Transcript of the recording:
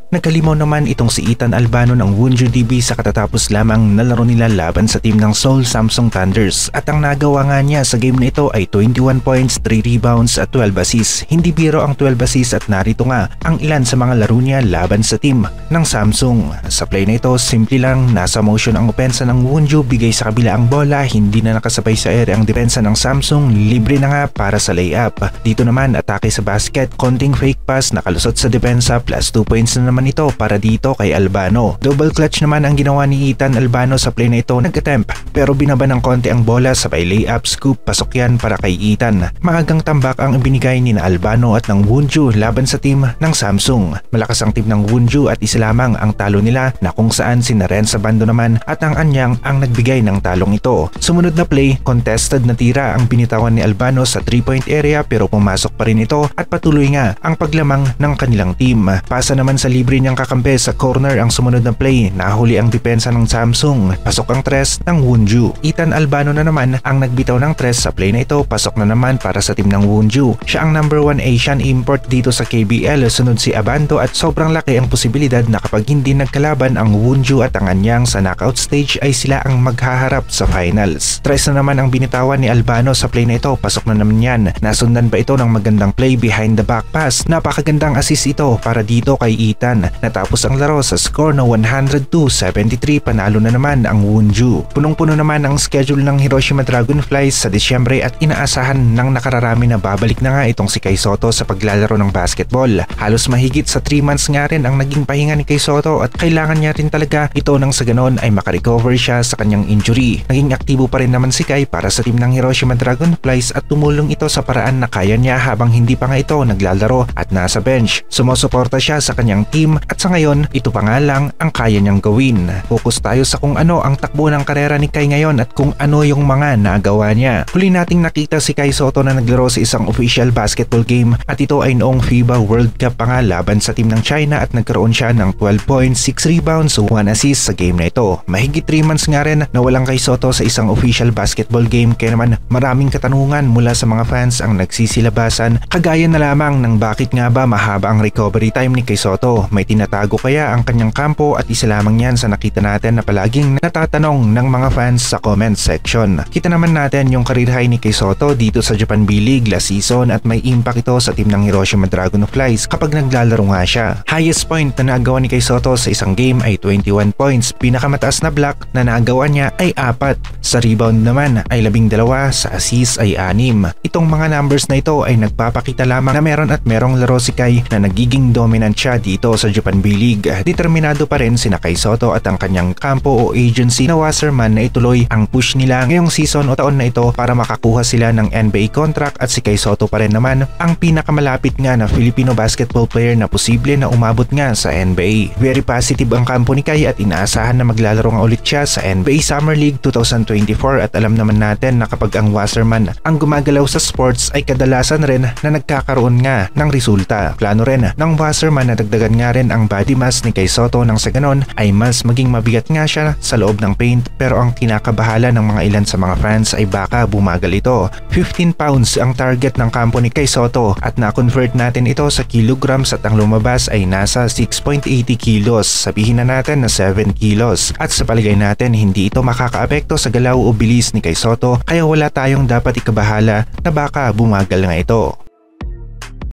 Nagkalimaw naman itong si Ethan Albano ng Wonju DB sa katatapos lamang na laro nila laban sa team ng Seoul Samsung Thunders at ang nagawa nga niya sa game na ito ay 21 points, 3 rebounds at 12 assists. Hindi biro ang 12 assists at narito nga ang ilan sa mga laro niya laban sa team ng Samsung. Sa play na ito, simple lang, nasa motion ang opensa ng Wonju, bigay sa kabila ang bola, hindi na nakasabay sa area ang depensa ng Samsung, libre na nga para sa layup. Dito naman atake sa basket, konting fake pass, nakalusot sa depensa plus 2 points na naman ito para dito kay Albano. Double clutch naman ang ginawa ni Ethan Albano sa play na ito, nag-attempt pero binaba ng konti ang bola, sabay layup, scoop, pasok yan para kay Ethan. Maagang tambak ang ibinigay ni Albano at ng Wonju laban sa team ng Samsung. Malakas ang team ng Wonju at isa lamang ang talo nila na kung saan si Naren sa bando naman at ang Anyang ang nagbigay ng talong ito. Sumunod na play, contested na tira ang binitawan ni Albano sa 3-point area pero pumasok pa rin ito at patuloy nga ang paglamang ng kanilang team. Pasa naman sa libre niyang kakampi sa corner ang sumunod na play, nahuli ang depensa ng Samsung, pasok ang tres ng Wonju. Ethan Albano na naman ang nagbitaw ng tres sa play na ito, pasok na naman para sa team ng Wonju. Siya ang number 1 Asian import dito sa KBL, sunod si Abanto at sobrang laki ang posibilidad na kapag hindi nagkalaban ang Wonju at ang Anyang sa knockout stage ay sila ang maghaharap sa finals. Tres na naman ang binitawan ni Albano sa play na ito, pasok na naman yan. Nasundan pa ito ng magandang play behind the back pass, napakagandang assist ito para dito kay Ethan. Natapos ang laro sa score na 102-73, panalo na naman ang Wonju. Punong-puno naman ang schedule ng Hiroshima Dragonflies sa Disyembre at inaasahan ng nakararami na babalik na nga itong si Kai Sotto sa paglalaro ng basketball. Halos mahigit sa 3 months nga rin ang naging pahinga ni Kai Sotto at kailangan niya rin talaga ito nang sa ganon ay makarecover siya sa kanyang injury. Naging aktibo pa rin naman si Kai para sa team ng Hiroshima Dragonflies at tumulong ito sa paraan na kaya niya habang hindi pa nga ito naglalaro at nasa bench. Sumusuporta siya sa kanyang team at sa ngayon, ito pa nga lang ang kaya niyang gawin. Focus tayo sa kung ano ang takbo ng karera ni Kai ngayon at kung ano yung mga nagawa niya. Huli nating nakita si Kai Sotto na naglaro sa isang official basketball game at ito ay noong FIBA World Cup pa nga laban sa team ng China at nagkaroon siya ng 12 points, 6 rebounds, 1 assist sa game na ito. Mahigit 3 months nga rin na walang Kai Sotto sa isang official basketball game kaya naman maraming katanungan mula sa mga fans ang nagsisilabasan kagaya na lamang ng bakit nga ba mahaba ang recovery time ni Kai Sotto. May tinatago kaya ang kanyang kampo at isa lamang yan sa nakita natin na palaging natatanong ng mga fans sa comment section. Kita naman natin yung career high ni Kai Sotto dito sa Japan B-League last season at may impact ito sa team ng Hiroshima Dragonflies kapag naglalaro nga siya. Highest point na nagawa ni Kai Sotto sa isang game ay 21 points. Pinakamataas na block na nagawa niya ay 4. Sa rebound naman ay 12, sa assist ay 6. Itong mga numbers na ito ay nagpapakita lamang na meron at merong laro si Kai na nagiging dominant siya dito sa Japan B-League. Determinado pa rin sina Kai Sotto at ang kanyang kampo o agency na Wasserman na ituloy ang push nila ngayong season o taon na ito para makakuha sila ng NBA contract at si Kai Sotto pa rin naman ang pinakamalapit nga na Filipino basketball player na posible na umabot nga sa NBA. Very positive ang kampo ni Kai at inaasahan na maglalaro nga ulit siya sa NBA Summer League 2024 at alam naman natin na kapag ang Wasserman ang gumagalaw sa sports ay kadalasan rin na nagkakaroon nga ng resulta. Plano rin ng Wasserman na dagdagan nga rin ang body mass ni Kai Sotto nang sa ganon ay mas maging mabigat nga siya sa loob ng paint pero ang kinakabahala ng mga ilan sa mga fans ay baka bumagal ito. 15 pounds ang target ng kampo ni Kai Sotto at na-convert natin ito sa kilograms at ang lumabas ay nasa 6.80 kilos. Sabihin na natin na 7 kilos at sa palagay natin hindi ito makakaapekto sa galaw o bilis ni Kai Sotto kaya wala tayong dapat ikabahala na baka bumagal nga ito.